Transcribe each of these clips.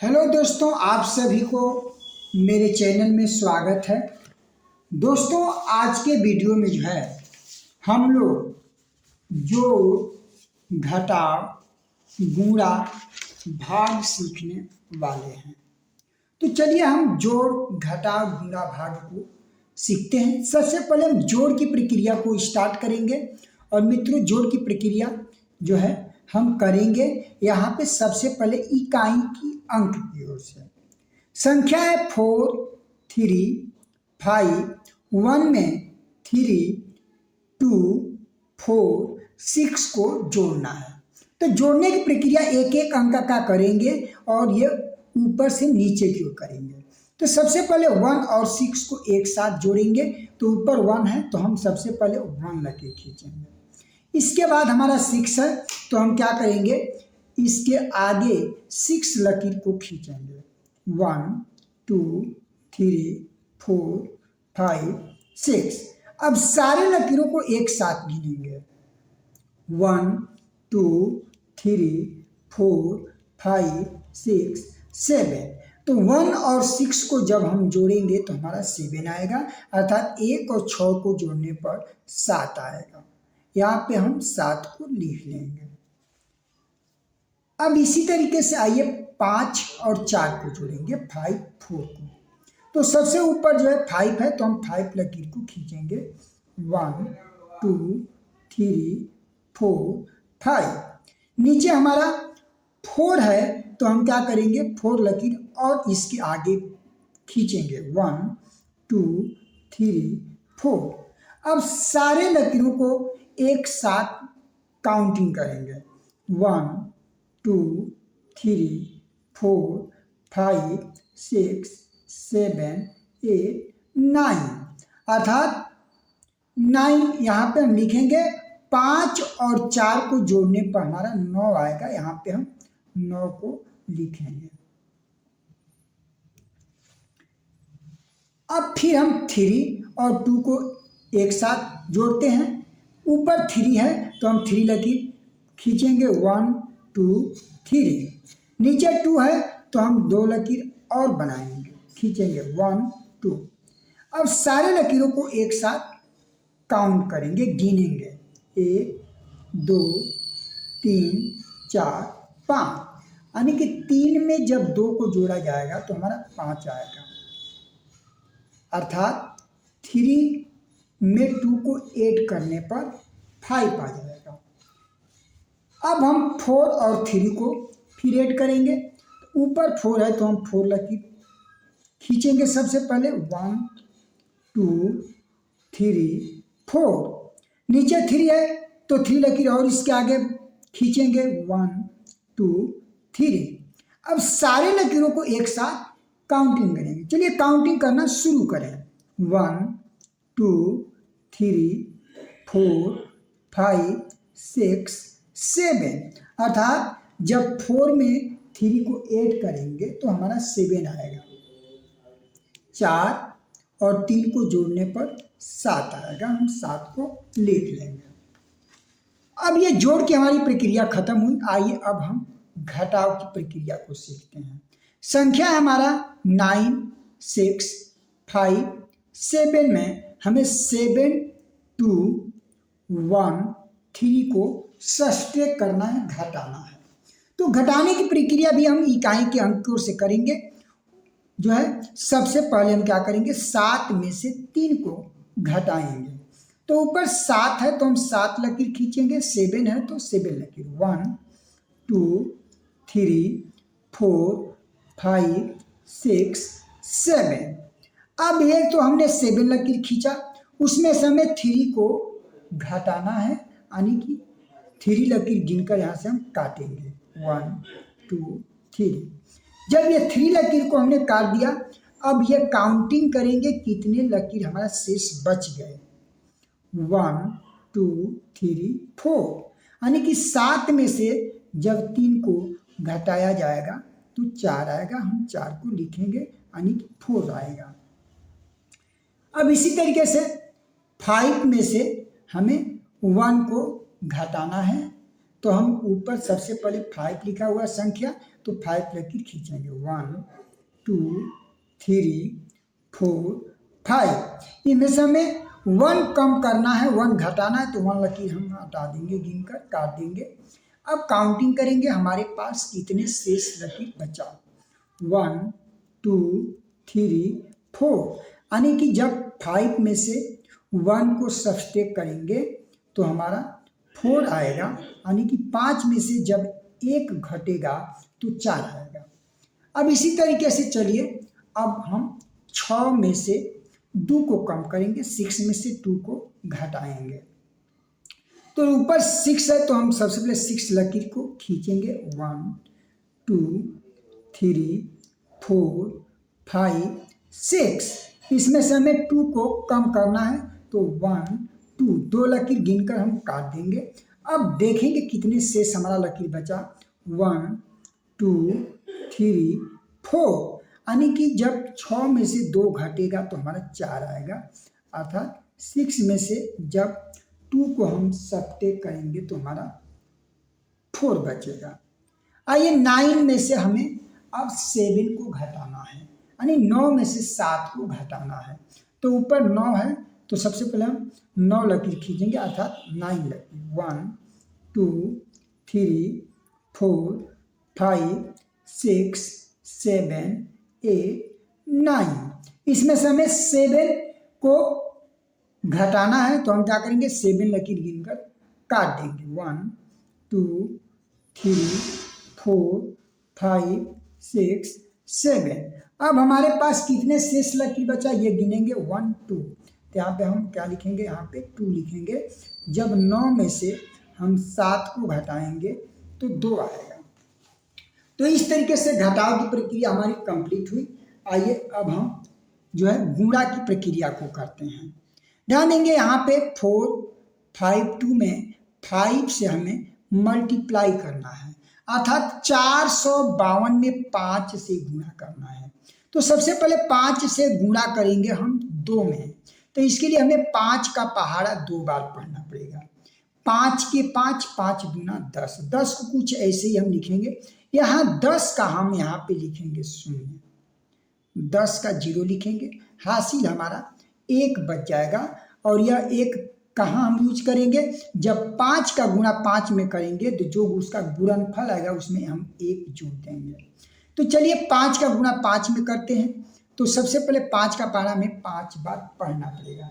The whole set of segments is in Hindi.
हेलो दोस्तों, आप सभी को मेरे चैनल में स्वागत है। दोस्तों, आज के वीडियो में जो है हम लोग जोड़, घटाव, गुणा, भाग सीखने वाले हैं। तो चलिए हम जोड़, घटाव, गुणा, भाग को सीखते हैं। सबसे पहले हम जोड़ की प्रक्रिया को स्टार्ट करेंगे। और मित्रों, जोड़ की प्रक्रिया जो है हम करेंगे यहाँ पे सबसे पहले इकाई की अंक की ओर से। संख्या है 4, 3, 5, 1 में 3, 2, 4, 6 को जोड़ना है। तो जोड़ने की प्रक्रिया एक एक अंक का करेंगे और ये ऊपर से नीचे की ओर करेंगे। तो सबसे पहले 1 और 6 को एक साथ जोड़ेंगे। तो ऊपर 1 है तो हम सबसे पहले 1 लकीर खींचेंगे। इसके बाद हमारा 6 है तो हम क्या करेंगे, इसके आगे 6 लकीर को खींचेंगे। 1, 2, 3, 4, 5, 6। अब सारे लकीरों को एक साथ गिनेंगे। 1, 2, 3, 4, 5, 6, 7। तो 1 और 6 को जब हम जोड़ेंगे तो हमारा 7 आएगा, अर्थात 1 और 6 को जोड़ने पर 7 आएगा। यहाँ पे हम 7 को लिख लेंगे। अब इसी तरीके से आइए 5 और 4 को जोड़ेंगे, 5, 4 को। तो सबसे ऊपर जो है 5 है तो हम 5 लकीर को खींचेंगे। 1, 2, 3, 4, 5। नीचे हमारा 4 है तो हम क्या करेंगे, 4 लकीर और इसके आगे खींचेंगे। 1, 2, 3, 4। अब सारे लकीरों को एक साथ काउंटिंग करेंगे। 1, 2, 3, 4, 5, 6, 7, 8, 9। अर्थात 9 यहाँ पे हम लिखेंगे। 5 और 4 को जोड़ने पर हमारा 9 आएगा। यहाँ पे हम 9 को लिखेंगे। अब फिर हम 3 और 2 को एक साथ जोड़ते हैं। ऊपर 3 है तो हम 3 लकीर खींचेंगे। 1, 2, 3। नीचे 2 है तो हम 2 लकीर और बनाएंगे, खींचेंगे। 1, 2। अब सारे लकीरों को एक साथ काउंट करेंगे, गिनेंगे। 1, 2, 3, 4, 5। यानी कि 3 में जब 2 को जोड़ा जाएगा तो हमारा 5 आएगा। अर्थात 3 में 2 को ऐड करने पर 5 आ जाएगा। अब हम 4 और 3 को फिर ऐड करेंगे। ऊपर 4 है तो हम 4 लकीर खींचेंगे सबसे पहले। 1, 2, 3, 4। नीचे 3 है तो 3 लकीर और इसके आगे खींचेंगे। 1, 2, 3। अब सारे लकीरों को एक साथ काउंटिंग करेंगे। चलिए काउंटिंग करना शुरू करें। 1, 2, 3, 4, 5, 6, 7। अर्थात जब 4 में 3 को ऐड करेंगे तो हमारा 7 आएगा। 4 और 3 को जोड़ने पर 7 आएगा। हम 7 को लिख लेंगे। अब ये जोड़ की हमारी प्रक्रिया खत्म हुई। आइए अब हम घटाव की प्रक्रिया को सीखते हैं। संख्या है हमारा 9, 6, 5, 7 में हमें 7, 2, 1, 3 को सब्ट्रैक्ट करना है, घटाना है। तो घटाने की प्रक्रिया भी हम इकाई के अंकों से करेंगे। जो है सबसे पहले हम क्या करेंगे, 7 में से 3 को घटाएंगे। तो ऊपर 7 है तो हम 7 लकीर खींचेंगे। 7 है तो 7 लकीर। 1, 2, 3, 4, 5, 6, 7। अब ये तो हमने 7 लकीर खींचा, उसमें से हमें 3 को घटाना है, यानी कि 3 लकीर गिनकर यहाँ से हम काटेंगे। 1, 2, 3। जब ये 3 लकीर को हमने काट दिया, अब ये काउंटिंग करेंगे कितने लकीर हमारा शेष बच गए। 1, 2, 3, 4। यानी कि 7 में से जब 3 को घटाया जाएगा तो 4 आएगा। हम 4 को लिखेंगे, यानी कि 4 आएगा। अब इसी तरीके से 5 में से हमें 1 को घटाना है तो हम ऊपर सबसे पहले 5 लिखा हुआ संख्या, तो 5 लकीर खींचेंगे। 1 2 3 4 5। इनमें से हमें 1 कम करना है, 1 घटाना है, तो 1 लकीर हम हटा देंगे, गिनकर काट देंगे। अब काउंटिंग करेंगे हमारे पास कितने शेष लकीर बचा। 1 2 3 4, यानी कि जब 5 में से 1 को सब्सट्रैक्ट करेंगे तो हमारा 4 आएगा, यानी कि 5 में से जब 1 घटेगा तो 4 आएगा। अब इसी तरीके से चलिए, अब हम 6 में से 2 को कम करेंगे, 6 में से 2 को घटाएंगे। तो ऊपर 6 है, तो हम सबसे पहले 6 लकीर को खींचेंगे। 1 2 3 4 5 6। इसमें से हमें 2 को कम करना है, तो 1 2, 2 लकीर गिनकर हम काट देंगे। अब देखेंगे कितने शेष हमारा लकीर बचा। 1 2 3 4, यानी कि जब 6 में से 2 घटेगा तो हमारा 4 आएगा, अर्थात 6 में से जब 2 को हम सब्ट्रैक्ट करेंगे तो हमारा 4 बचेगा। आइए 9 में से हमें अब 7 को घटाना है, यानी 9 में से 7 को घटाना है। तो ऊपर 9 है, तो सबसे पहले हम 9 लकीर खींचेंगे, अर्थात 9 लकीर। 1 2 3 4 5 6 7 8 9। इसमें से हमें 7 को घटाना है, तो हम क्या करेंगे, 7 लकीर गिनकर काट देंगे। 1 2 3 4 5 6 7। अब हमारे पास कितने शेष लकीर बचा ये गिनेंगे। 1 2, तो यहाँ पे हम क्या लिखेंगे, यहाँ पे 2 लिखेंगे। जब 9 में से हम 7 को घटाएंगे तो 2 आएगा। तो इस तरीके से घटाव की प्रक्रिया हमारी कंप्लीट हुई। आइए अब हम जो है गुणा की प्रक्रिया को करते हैं। ध्यान देंगे यहाँ पे 4 5 2 में 5 से हमें मल्टीप्लाई करना है, अर्थात 452 में 5 से गुणा करना है। तो सबसे पहले 5 से गुणा करेंगे हम 2 में, तो इसके लिए हमें 5 का पहाड़ा 2 बार पढ़ना पड़ेगा। 5 के 5, 5 गुना 10, 10 को कुछ ऐसे ही हम लिखेंगे। यहाँ 10 का हम यहाँ पे लिखेंगे 0, 10 का 0 लिखेंगे, हासिल हमारा 1 बच जाएगा। और यह 1 कहाँ हम यूज करेंगे, जब 5 का गुणा 5 में करेंगे तो जो उसका गुणनफल आएगा उसमें हम 1 जोड़ देंगे। तो चलिए 5 का गुणा 5 में करते हैं। तो सबसे पहले 5 का पहाड़ा हमें 5 बार पढ़ना पड़ेगा।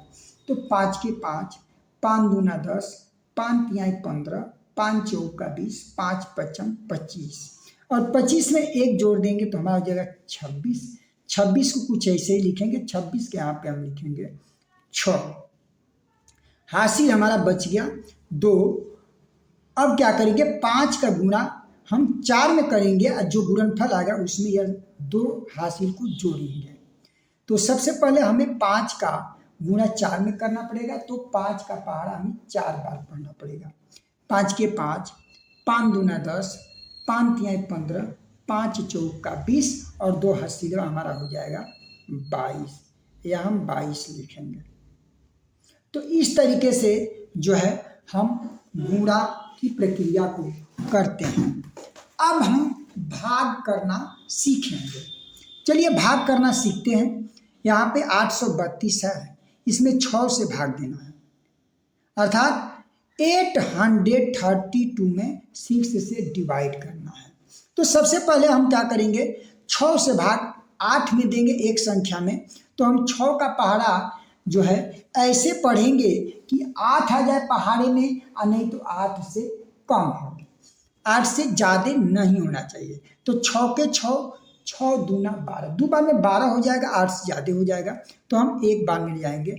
तो 5 के 5, 5 दूना 10, 5 तिहाई 15, 5 चौका 20, 5 पचम 25, और 25 में 1 जोड़ देंगे तो हमारा हो जाएगा 26। 26 को कुछ ऐसे ही लिखेंगे, 26 के यहाँ पे हम लिखेंगे 6, हासिल हमारा बच गया 2। अब क्या करेंगे, 5 का गुणा हम 4 में करेंगे और जो गुणनफल आएगा उसमें यह 2 हासिल को जोड़ेंगे। तो सबसे पहले हमें 5 का गुणा 4 में करना पड़ेगा, तो 5 का पहाड़ा हमें 4 बार पढ़ना पड़ेगा। 5 के 5, 5 दूना 10, 5 तिहाई 15, 5 चौका 20, और 2 हासिल हमारा हो जाएगा 22, या हम 22 लिखेंगे। तो इस तरीके से जो है हम गुणा की प्रक्रिया को करते हैं। अब हम भाग करना सीखेंगे। चलिए भाग करना सीखते हैं। यहाँ पे 832 है, इसमें 6 से भाग देना है, अर्थात 832 में 6 से डिवाइड करना है। तो सबसे पहले हम क्या करेंगे, 6 से भाग 8 में देंगे एक संख्या में, तो हम 6 का पहाड़ा जो है ऐसे पढ़ेंगे कि 8 आ जाए पहाड़े में, और नहीं तो 8 से कम हो, 8 से ज़्यादा नहीं होना चाहिए। तो 6 के 6, 6 दूना 12, 2 बार में 12 हो जाएगा, 8 से ज़्यादा हो जाएगा, तो हम एक बार में ले जाएंगे।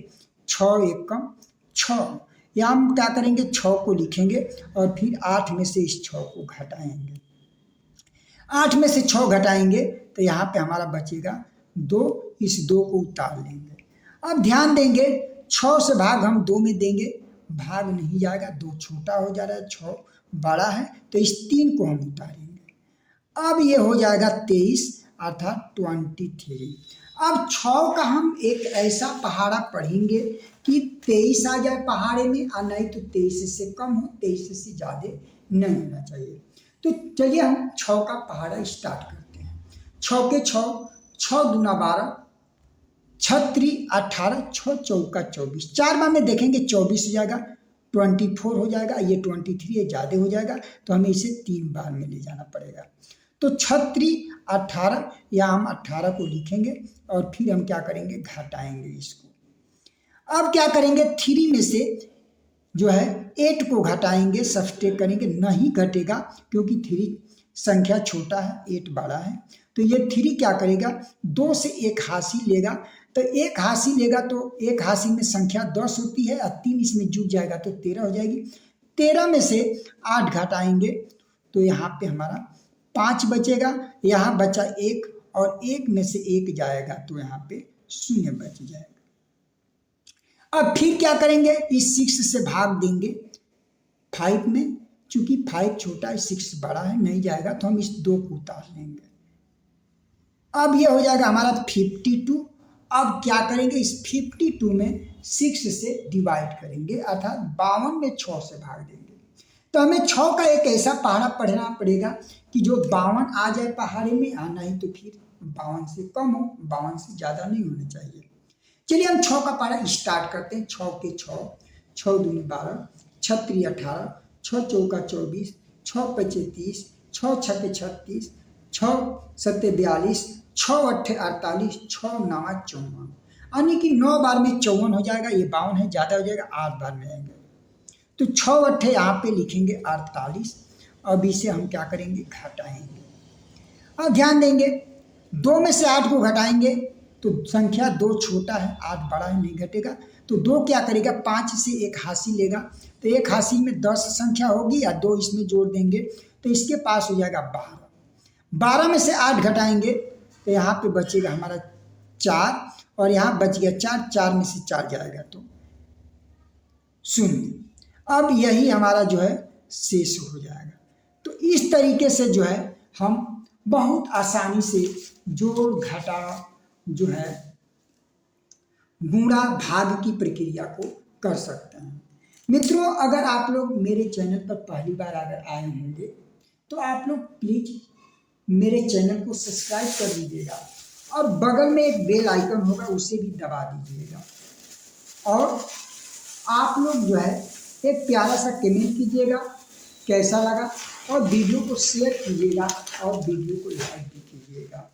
6 एक कम 6, या हम क्या करेंगे, 6 को लिखेंगे और फिर 8 में से इस 6 को घटाएंगे। 8 में से 6 घटाएंगे तो यहाँ पे हमारा बचेगा 2, इस 2 को उतार लेंगे। अब ध्यान देंगे 6 से भाग हम 2 में देंगे, भाग नहीं जाएगा, 2 छोटा हो जा रहा है, 6 बड़ा है, तो इस 3 को हम उतारेंगे। अब ये हो जाएगा 23, अर्थात 23। अब 6 का हम एक ऐसा पहाड़ा पढ़ेंगे कि 23 आ जाए पहाड़े में, और नहीं तो 23 से कम हो, 23 से ज़्यादा नहीं होना चाहिए। तो चलिए हम 6 का पहाड़ा स्टार्ट करते हैं। 6 के 6, 6 दूना 12, 6 3 18, 6 चौका 24, 4 बार में देखेंगे 24 हो जाएगा, 24 हो जाएगा, ये 23 है, ज़्यादा हो जाएगा तो हमें इसे 3 बार में ले जाना पड़ेगा। तो 6 3 18, या हम 18 को लिखेंगे और फिर हम क्या करेंगे, घटाएंगे इसको। अब क्या करेंगे, 3 में से जो है 8 को घटाएंगे, सब्सट्रैक्ट करेंगे, नहीं घटेगा क्योंकि 3 संख्या छोटा है, 8 बड़ा है। तो ये 3 क्या करेगा, 2 से 1 हासी लेगा, तो 1 हासी लेगा तो 1 हासी में संख्या 10 होती है और 3 इसमें जुड़ जाएगा तो 13 हो जाएगी। 13 में से 8 घटाएंगे तो यहाँ पे हमारा 5 बचेगा, यहाँ बचा 1 और 1 में से 1 जाएगा तो यहाँ पे 0 बच जाएगा। अब फिर क्या करेंगे, इस 6 से भाग देंगे 5 में, चूंकि 5 छोटा है 6 बड़ा है, नहीं जाएगा तो हम इस 2 को उतार लेंगे। अब ये हो जाएगा हमारा 52। अब क्या करेंगे, इस 52 में 6 से डिवाइड करेंगे, अर्थात 52 में 6 से भाग देंगे। तो हमें 6 का एक ऐसा पहाड़ा पढ़ना पड़ेगा कि जो 52 आ जाए पहाड़े में, आना ही तो फिर 52 से कम हो, 52 से ज़्यादा नहीं होना चाहिए। चलिए हम 6 का पहाड़ा स्टार्ट करते हैं। 6 के 6, 6 दूनी 12, 6 3 18, 6 चौका 24, 6 पचे 30, 6 छके 36, 6 सत्ते 42, 6 अट्ठे 48, 6 9 54, यानी कि 9 बार में 54 हो जाएगा। ये 52 है, ज़्यादा हो जाएगा, 8 बार में आएंगे तो 6 अट्ठे यहाँ पे लिखेंगे 48। अब इसे हम क्या करेंगे, घटाएंगे। अब ध्यान देंगे 2 में से 8 को घटाएंगे तो संख्या 2 छोटा है, 8 बड़ा है, नहीं घटेगा। तो 2 क्या करेगा, 5 से 1 हासी लेगा, तो 1 हासी में 10 संख्या होगी या 2 इसमें जोड़ देंगे तो इसके पास हो जाएगा 12। 12 में से 8 घटाएंगे तो यहाँ पे बचेगा हमारा 4 और यहाँ बच गया 4, 4 में से 4 जाएगा तो 0। अब यही हमारा जो है शेष हो जाएगा। तो इस तरीके से जो है हम बहुत आसानी से जोड़ घटा जो है गुणा भाग की प्रक्रिया को कर सकते हैं। मित्रों, अगर आप लोग मेरे चैनल पर पहली बार अगर आए होंगे तो आप लोग प्लीज मेरे चैनल को सब्सक्राइब कर दीजिएगा और बगल में एक बेल आइकन होगा उसे भी दबा दीजिएगा और आप लोग जो है एक प्यारा सा कमेंट कीजिएगा कैसा लगा और वीडियो को शेयर कीजिएगा और वीडियो को लाइक भी कीजिएगा।